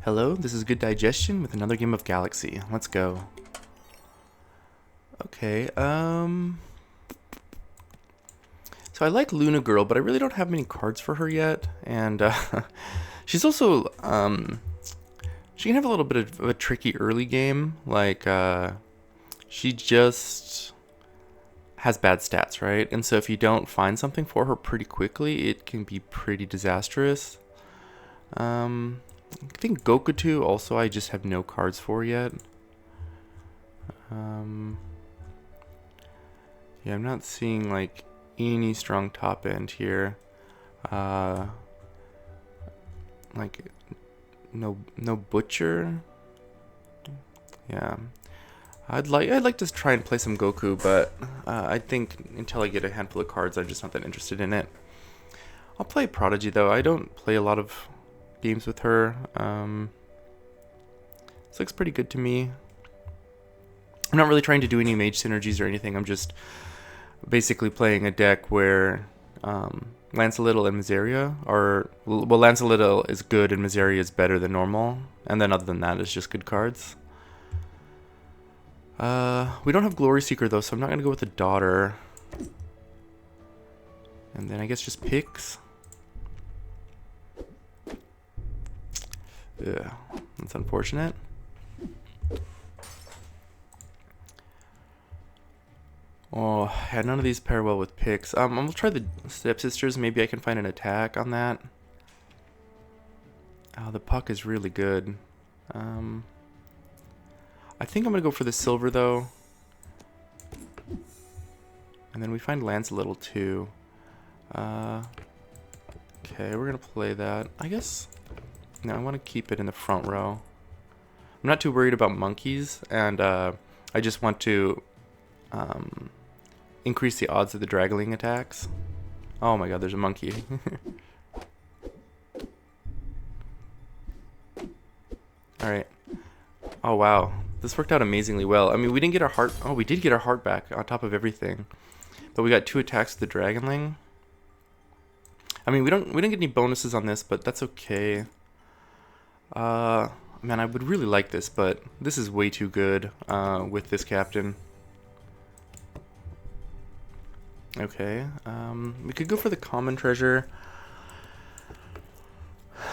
Hello, this is GoodDigestion with another game of Galaxy. Let's go. Okay, so I like Luna Girl, but I really don't have many cards for her yet, and she's also, she can have a little bit of a tricky early game, like, she just has bad stats, right? And so if you don't find something for her pretty quickly, it can be pretty disastrous. I think Gokutu also I just have no cards for yet. Yeah, I'm not seeing like any strong top end here. Like no Butcher. Yeah. I'd like to try and play some Goku, but I think until I get a handful of cards, I'm just not that interested in it. I'll play Prodigy though. I don't play a lot of games with her. This looks pretty good to me. I'm not really trying to do any mage synergies or anything. I'm just basically playing a deck where Lancelot and Miseria are... Well, Lancelot is good and Miseria is better than normal. And then other than that, it's just good cards. We don't have Glory Seeker though, so I'm not going to go with the Daughter. And then I guess just picks. Yeah, that's unfortunate. Oh, yeah, none of these pair well with picks. I'm gonna try the Stepsisters. Maybe I can find an attack on that. Oh, the puck is really good. I think I'm gonna go for the silver though. And then we find Lancelot too. Okay, we're gonna play that. I guess. No, I want to keep it in the front row. I'm not too worried about monkeys, and I just want to increase the odds of the Dragling attacks. Oh my god, there's a monkey. Alright. Oh wow, this worked out amazingly well. I mean, we didn't get our heart... Oh, we did get our heart back on top of everything. But we got 2 attacks with the Dragonling. I mean, we didn't get any bonuses on this, but that's okay. Man, I would really like this, but this is way too good with this captain. Okay, we could go for the common treasure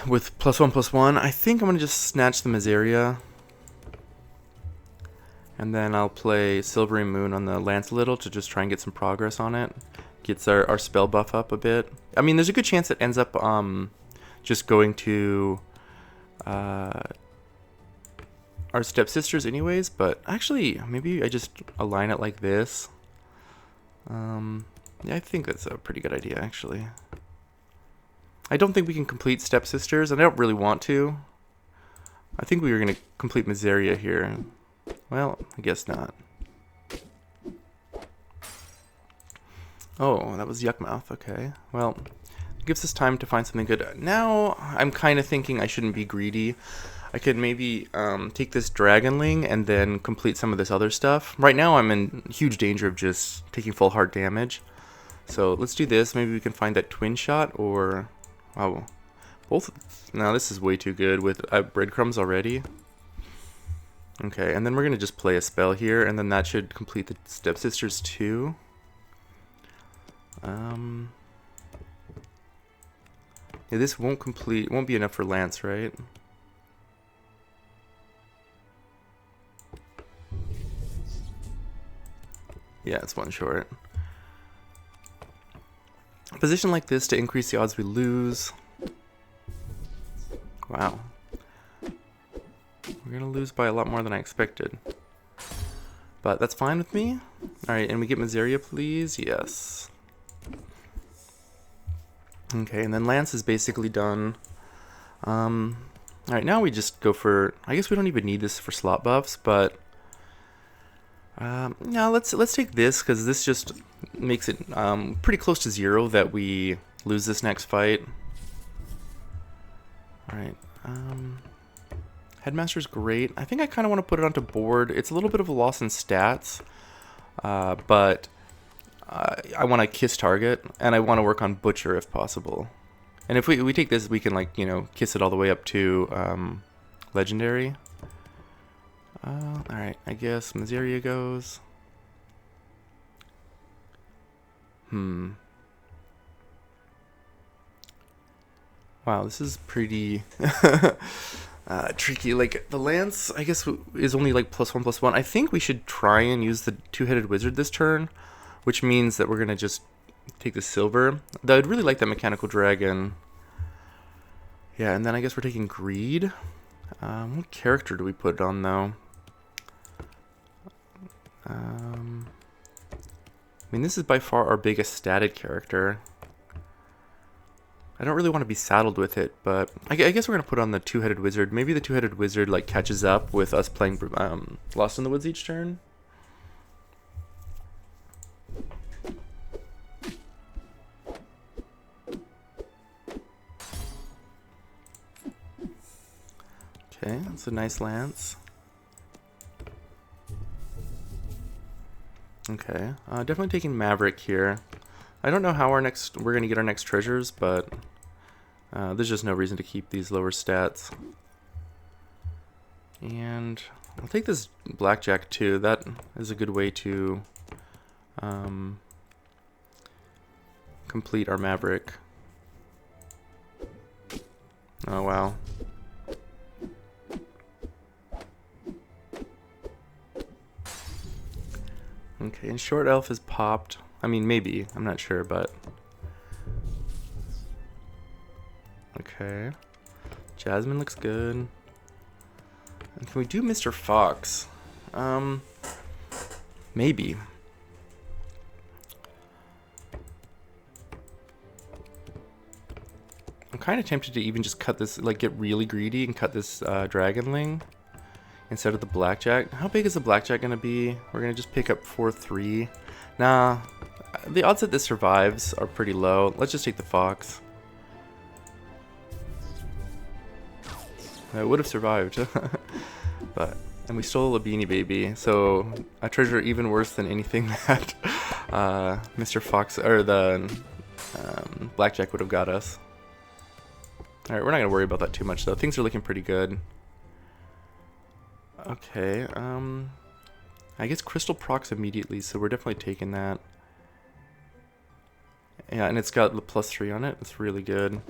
with +1/+1. I think I'm gonna just snatch the Miseria, and then I'll play Silvery Moon on the Lancelot to just try and get some progress on it. Gets our spell buff up a bit. I mean, there's a good chance it ends up just going to our Stepsisters anyways, but actually maybe I just align it like this. Yeah, I think that's a pretty good idea actually. I don't think we can complete Stepsisters, and I don't really want to. I think we were going to complete Miseria here. Well, I guess not. Oh, that was Yuckmouth. Okay, well, it gives us time to find something good. Now, I'm kind of thinking I shouldn't be greedy. I could maybe take this Dragonling and then complete some of this other stuff. Right now, I'm in huge danger of just taking full heart damage. So let's do this. Maybe we can find that twin shot or... Wow, both... No, this is way too good with breadcrumbs already. Okay, and then we're going to just play a spell here, and then that should complete the Stepsisters too. Yeah, this won't be enough for Lance, right? Yeah, it's one short. A position like this to increase the odds we lose. Wow. We're gonna lose by a lot more than I expected. But that's fine with me. Alright, and we get Miseria, please. Yes. Okay, and then Lance is basically done. Alright, now we just go for... I guess we don't even need this for slot buffs, but... yeah, let's take this, because this just makes it pretty close to 0 that we lose this next fight. Alright, Headmaster's great. I think I kind of want to put it onto board. It's a little bit of a loss in stats, but I want to kiss target, and I want to work on Butcher if possible. And if we take this, we can, like, you know, kiss it all the way up to legendary. Alright, I guess Miseria goes. Wow, this is pretty tricky. Like, the Lance, I guess, is only like +1/+1. I think we should try and use the two-headed wizard this turn, which means that we're going to just take the silver. Though I'd really like that mechanical dragon. Yeah, and then I guess we're taking greed. What character do we put it on, though? I mean, this is by far our biggest statted character. I don't really want to be saddled with it, but I guess we're going to put on the two-headed wizard. Maybe the two-headed wizard like catches up with us playing Lost in the Woods each turn. Okay, that's a nice lance. Okay, definitely taking Maverick here. I don't know how we're going to get our next treasures, but there's just no reason to keep these lower stats. And I'll take this Blackjack too. That is a good way to complete our Maverick. Oh wow. Okay, and Short Elf is popped. I mean, maybe. I'm not sure, but... Okay. Jasmine looks good. And can we do Mr. Fox? Maybe. I'm kind of tempted to even just cut this, like get really greedy and cut this Dragonling instead of the Blackjack. How big is the Blackjack going to be? We're going to just pick up 4/3. Nah, the odds that this survives are pretty low. Let's just take the Fox. It would have survived. And we stole a Beanie Baby, so a treasure even worse than anything that Mr. Fox, or the Blackjack would have got us. Alright, we're not going to worry about that too much though. Things are looking pretty good. Okay, I guess Crystal procs immediately, so we're definitely taking that. Yeah, and it's got the +3 on it. It's really good.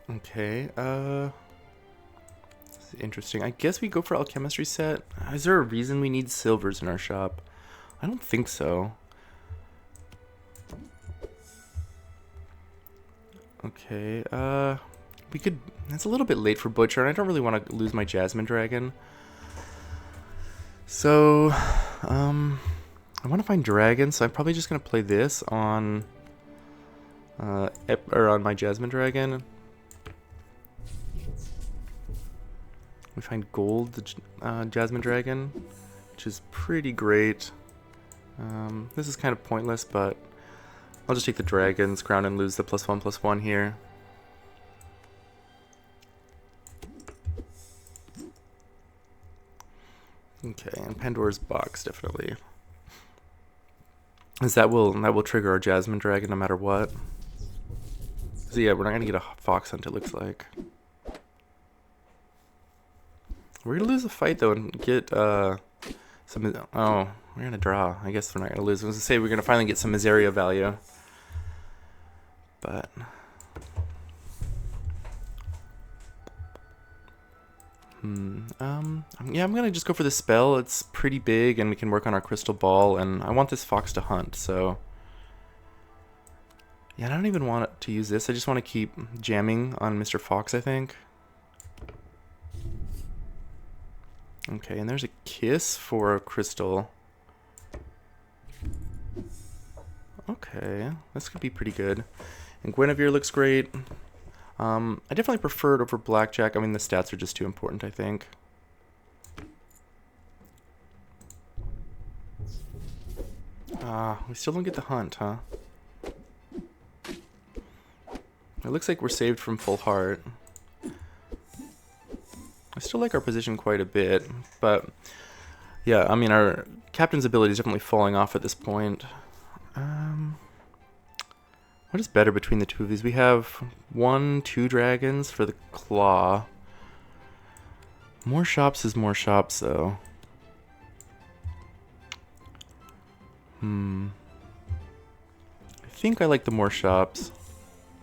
Okay, this is interesting. I guess we go for Alchemistry set. Is there a reason we need silvers in our shop? I don't think so. Okay, we could... It's a little bit late for Butcher, and I don't really want to lose my Jasmine Dragon. So, I want to find Dragon, so I'm probably just going to play this on... on my Jasmine Dragon. We find gold, the Jasmine Dragon, which is pretty great. This is kind of pointless, but I'll just take the Dragon's Crown and lose the +1/+1 here. Okay, and Pandora's Box definitely. As that will trigger our Jasmine Dragon no matter what. So yeah, we're not gonna get a Fox Hunt, it looks like. We're gonna lose the fight though and get some. Oh, we're gonna draw. I guess we're not gonna lose. I was gonna say we're gonna finally get some Miseria value, but yeah, I'm gonna just go for the spell. It's pretty big, and we can work on our crystal ball. And I want this Fox to hunt, so yeah, I don't even want to use this. I just want to keep jamming on Mr. Fox, I think. Okay, and there's a kiss for a crystal. Okay, this could be pretty good. And Guinevere looks great. I definitely prefer it over Blackjack. I mean, the stats are just too important, I think. We still don't get the hunt, huh? It looks like we're saved from full heart. I still like our position quite a bit, but yeah, I mean, our captain's ability is definitely falling off at this point. What is better between the two of these? We have 1, 2 dragons for the claw. More shops is more shops, though. I think I like the more shops.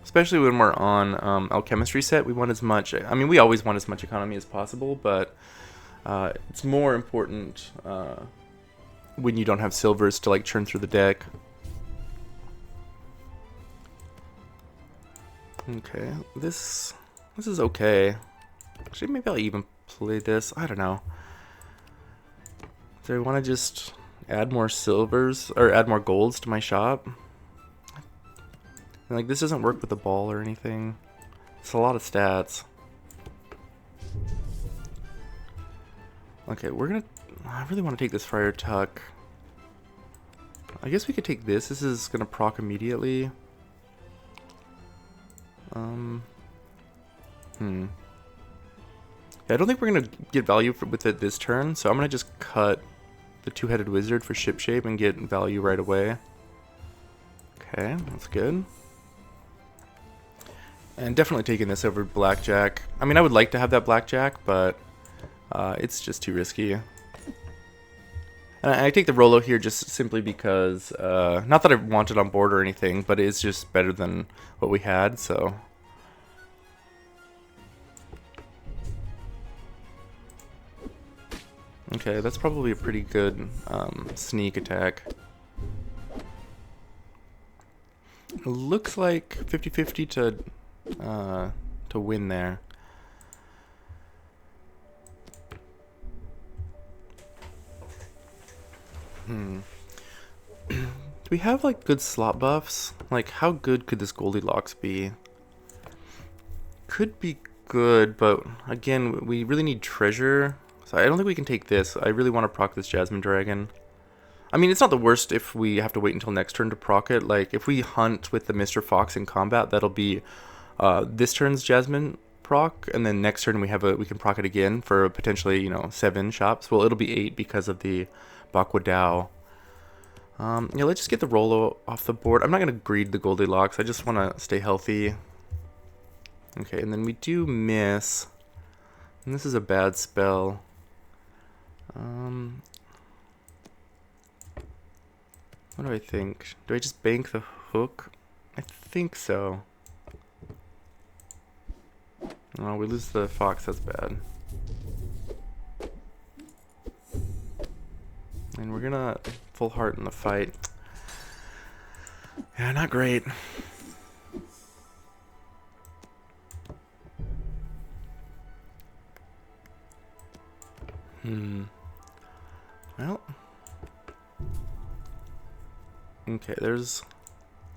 Especially when we're on alchemistry set, we want as much... I mean, we always want as much economy as possible, but it's more important when you don't have silvers to like churn through the deck. Okay, this is okay. Actually, maybe I'll even play this. I don't know. Do I want to just add more silvers or add more golds to my shop? And, like, this doesn't work with the ball or anything. It's a lot of stats. Okay, we're gonna... I really want to take this Friar Tuck. I guess we could take this. This is gonna proc immediately. Yeah, I don't think we're gonna get value with it this turn, so I'm gonna just cut the two-headed wizard for ship shape and get value right away. Okay, that's good. And definitely taking this over blackjack. I mean, I would like to have that blackjack, but it's just too risky. And I take the Rolo here just simply because, not that I want it on board or anything, but it's just better than what we had, so. Okay, that's probably a pretty good sneak attack. It looks like 50-50 to win there. Do we have like good slot buffs? Like, how good could this Goldilocks be? Could be good, but again, we really need treasure. So I don't think we can take this. I really want to proc this Jasmine Dragon. I mean, it's not the worst if we have to wait until next turn to proc it. Like, if we hunt with the Mr. Fox in combat, that'll be this turn's Jasmine proc, and then next turn we can proc it again for potentially, you know, 7 shops. Well, it'll be 8 because of the Bakwa Dao. Yeah, let's just get the Rolo off the board. I'm not going to greed the Goldilocks. I just want to stay healthy. Okay, and then we do miss. And this is a bad spell. What do I think? Do I just bank the hook? I think so. Oh, we lose the fox. That's bad. And we're gonna full heart in the fight. Yeah, not great. Well. Okay, there's...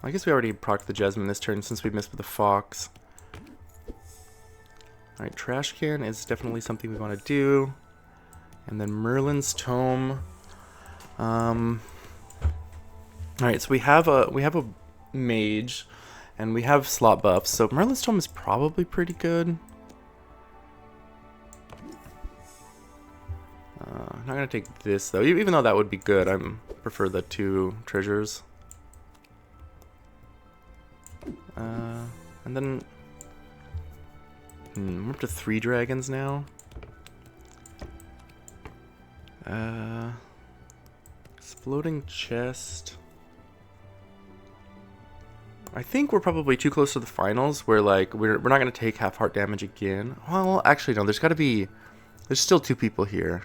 I guess we already procced the Jasmine this turn since we missed with the fox. Alright, Trash Can is definitely something we want to do. And then Merlin's Tome. Alright, so we have a mage, and we have slot buffs, so Merlin's Tome is probably pretty good. I'm not gonna take this though, even though that would be good. I prefer the 2 treasures. And then we're up to 3 dragons now. Exploding chest. I think we're probably too close to the finals where, like, we're not gonna take half heart damage again. Well, actually no, there's still 2 people here.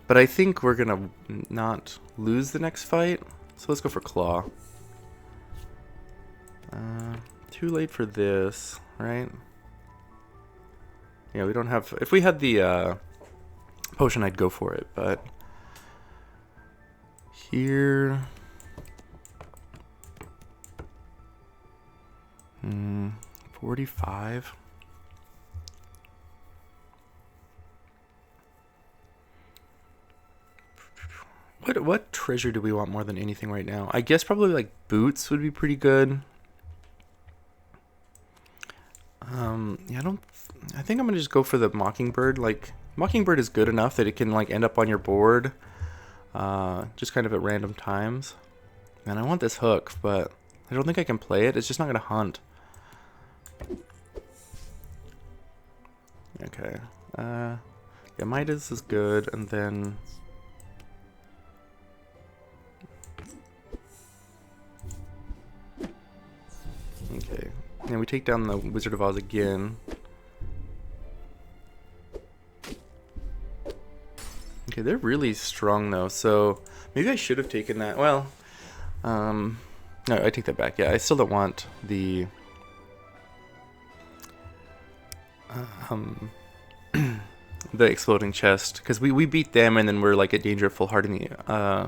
But I think we're gonna not lose the next fight, so let's go for Claw. Too late for this, right? Yeah, we don't have... If we had the potion, I'd go for it, but... Here... 45... What treasure do we want more than anything right now? I guess probably like boots would be pretty good. Yeah, I think I'm gonna just go for the Mockingbird. Like, Mockingbird is good enough that it can like end up on your board, just kind of at random times. And I want this hook, but I don't think I can play it. It's just not gonna hunt. Okay. Yeah, Midas is good, and then okay. And we take down the Wizard of Oz again. Okay, they're really strong though, so maybe I should have taken that. Well, no, I take that back. Yeah, I still don't want the the exploding chest, because we beat them and then we're like at danger of full hearting the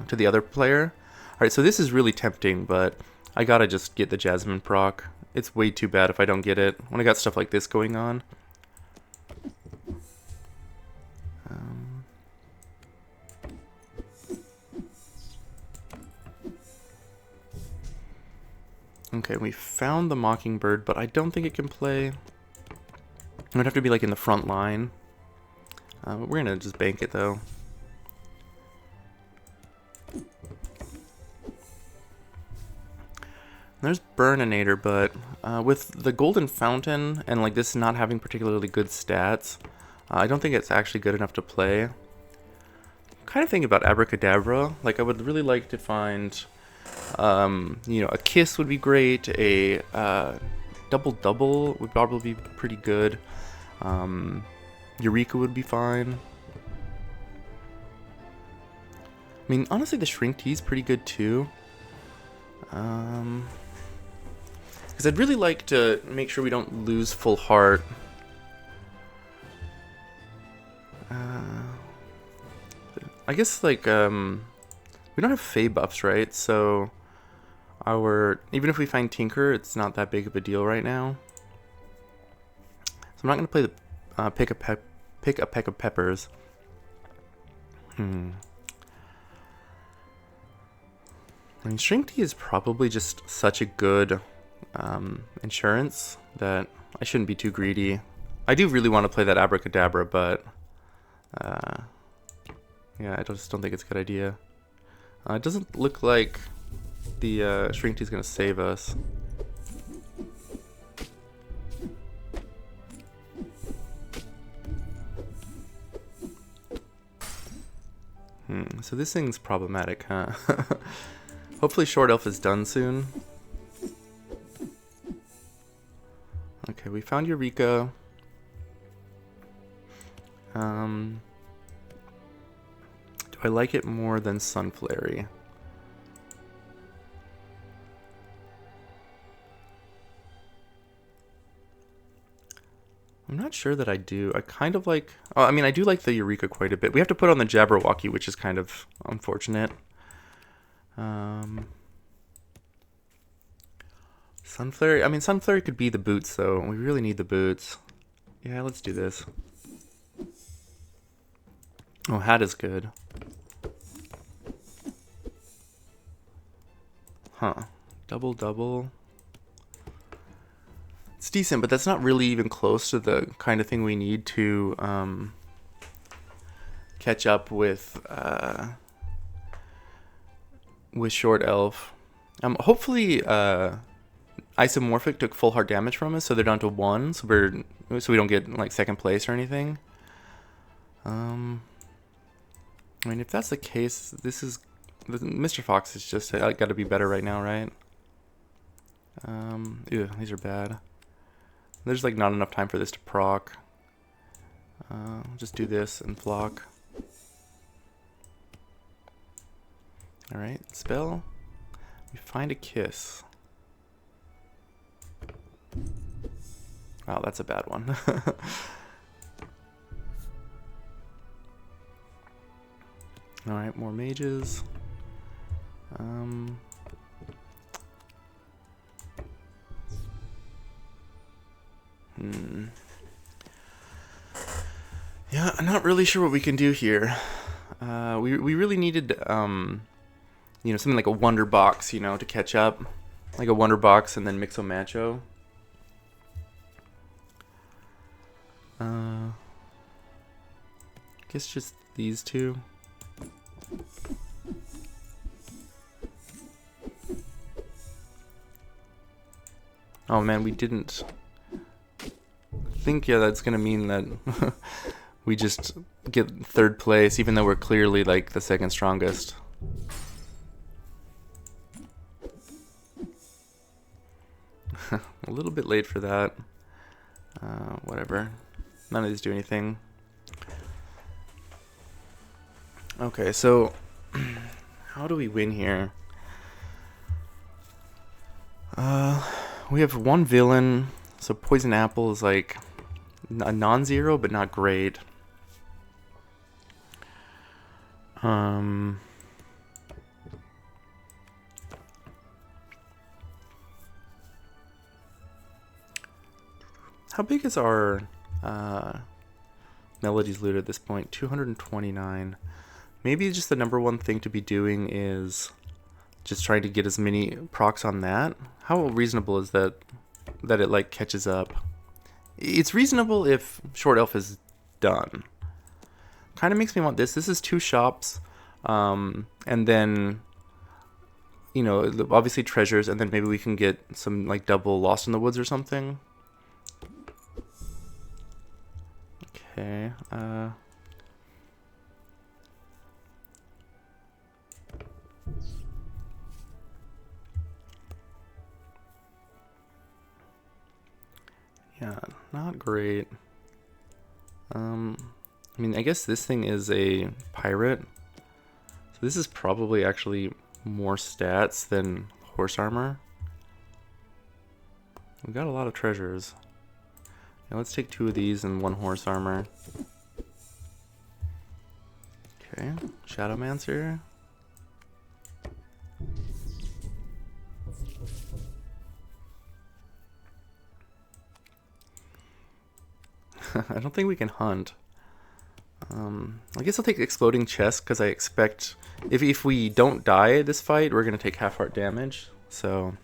to the other player. Alright, so this is really tempting, but I gotta just get the Jasmine proc. It's way too bad if I don't get it when I got stuff like this going on. Okay, we found the Mockingbird, but I don't think it can play. It would have to be like in the front line. We're gonna just bank it though. There's Burninator, but with the Golden Fountain and like this not having particularly good stats, I don't think it's actually good enough to play. I'm kind of thinking about Abracadabra. Like I would really like to find, you know, a Kiss would be great. A double would probably be pretty good. Eureka would be fine. I mean, honestly, the Shrink Tea is pretty good too. Because I'd really like to make sure we don't lose full heart. I guess like we don't have Fey buffs, right? So even if we find Tinker, it's not that big of a deal right now. So I'm not gonna play the pick a peck of peppers. I mean, Shrink Tea is probably just such a good insurance that I shouldn't be too greedy. I do really want to play that Abracadabra, but yeah, I just don't think it's a good idea. It doesn't look like the Shrink Tea is going to save us. So this thing's problematic, huh? Hopefully Short Elf is done soon. Okay, we found Eureka. Do I like it more than Sunflare? I'm not sure that I do. I kind of like... Oh, I mean, I do like the Eureka quite a bit. We have to put on the Jabberwocky, which is kind of unfortunate. Sunflare... I mean, Sunflare could be the boots, though. We really need the boots. Yeah, let's do this. Oh, Hat is good. Huh. Double. It's decent, but that's not really even close to the kind of thing we need to catch up with Short Elf. Hopefully Isomorphic took full heart damage from us, so they're down to 1, so we don't get like second place or anything. I mean, if that's the case, Mr. Fox is just got to be better right now, right? Ew, these are bad. There's like not enough time for this to proc. Just do this and flock. Alright, spell. We find a Kiss. Wow, that's a bad one. Alright, more mages. Yeah, I'm not really sure what we can do here. We really needed, you know, something like a Wonder Box, you know, to catch up. Like a Wonder Box and then Mixo Macho. I guess just these two. Oh man, we didn't think, yeah, that's gonna mean that we just get third place, even though we're clearly like the second strongest. A little bit late for that. Whatever. None of these do anything. Okay, so how do we win here? We have one villain, so Poison Apple is like a non-zero, but not great. How big is our Melody's loot at this point? 229. Maybe just the number one thing to be doing is just trying to get as many procs on that. How reasonable is that it like catches up? It's reasonable if Short Elf is done. Kind of makes me want this. This is 2 shops, and then, you know, obviously treasures, and then maybe we can get some like double Lost in the Woods or something. Okay. Yeah, not great. I mean, I guess this thing is a pirate. So this is probably actually more stats than horse armor. We got a lot of treasures. Yeah, let's take 2 of these and 1 horse armor. Okay, Shadowmancer. I don't think we can hunt. I guess I'll take Exploding Chest because I expect if we don't die this fight, we're gonna take half heart damage. So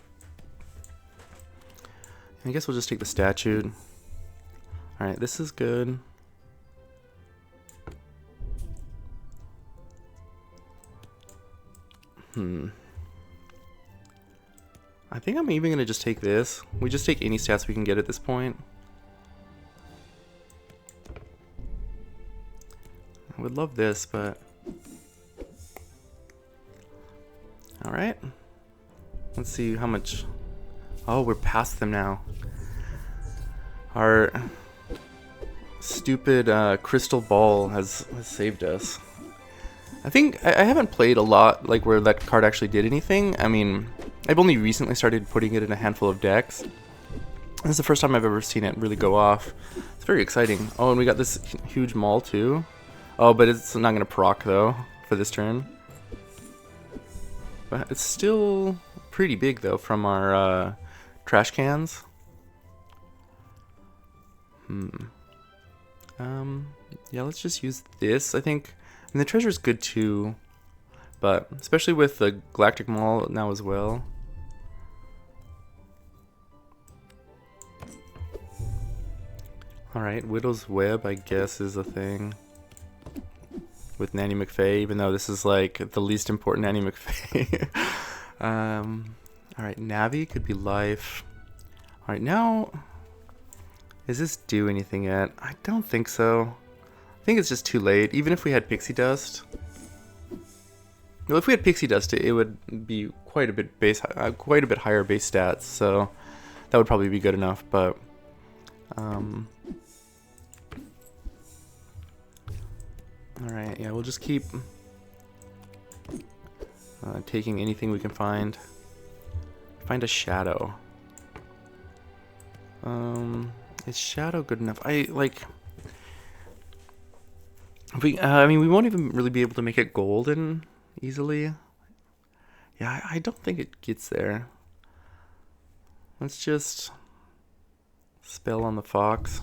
I guess we'll just take the statue. All right, this is good. I think I'm even gonna just take this. We just take any stats we can get at this point. I would love this, but all right. Let's see how much. Oh, we're past them now. Our stupid crystal ball has saved us. I think I haven't played a lot like where that card actually did anything. I mean, I've only recently started putting it in a handful of decks. This is the first time I've ever seen it really go off. It's very exciting. Oh, and we got this huge maul too. Oh, but it's not going to proc, though, for this turn. But it's still pretty big, though, from our trash cans. Yeah, let's just use this, I think. And the treasure's good, too. But especially with the Galactic Maul now as well. Alright, Widow's Web, I guess, is a thing. With Nanny McFay, even though this is like the least important Nanny McFay. Alright, Navi could be life. Alright, now, does this do anything yet? I don't think so. I think it's just too late, even if we had Pixie Dust. Well, if we had Pixie Dust, it would be quite a bit higher base stats, so that would probably be good enough, but alright, yeah, we'll just keep taking anything we can find. Find a shadow. Is shadow good enough? I mean, we won't even really be able to make it golden easily. Yeah, I don't think it gets there. Let's just spell on the fox.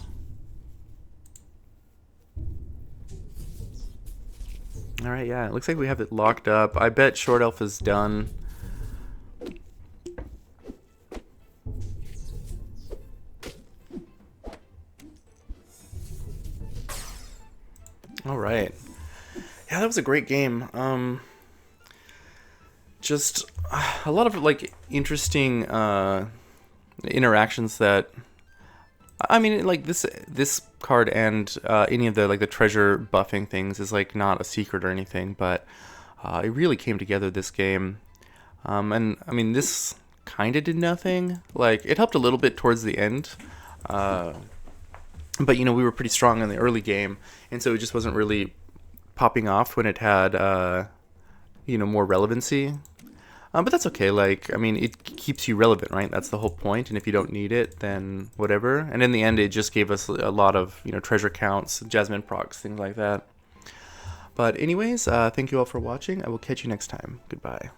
Alright, yeah, it looks like we have it locked up. I bet Short Elf is done. Alright. Yeah, that was a great game. Just a lot of like interesting interactions that, I mean, like this card and any of the like the treasure buffing things is like not a secret or anything, but it really came together this game. And I mean, this kind of did nothing. Like, it helped a little bit towards the end, but you know, we were pretty strong in the early game, and so it just wasn't really popping off when it had you know, more relevancy. But that's okay. Like, I mean, it keeps you relevant, right? That's the whole point. And if you don't need it, then whatever. And in the end, it just gave us a lot of, you know, treasure counts, Jasmine procs, things like that. But anyways, thank you all for watching. I will catch you next time. Goodbye.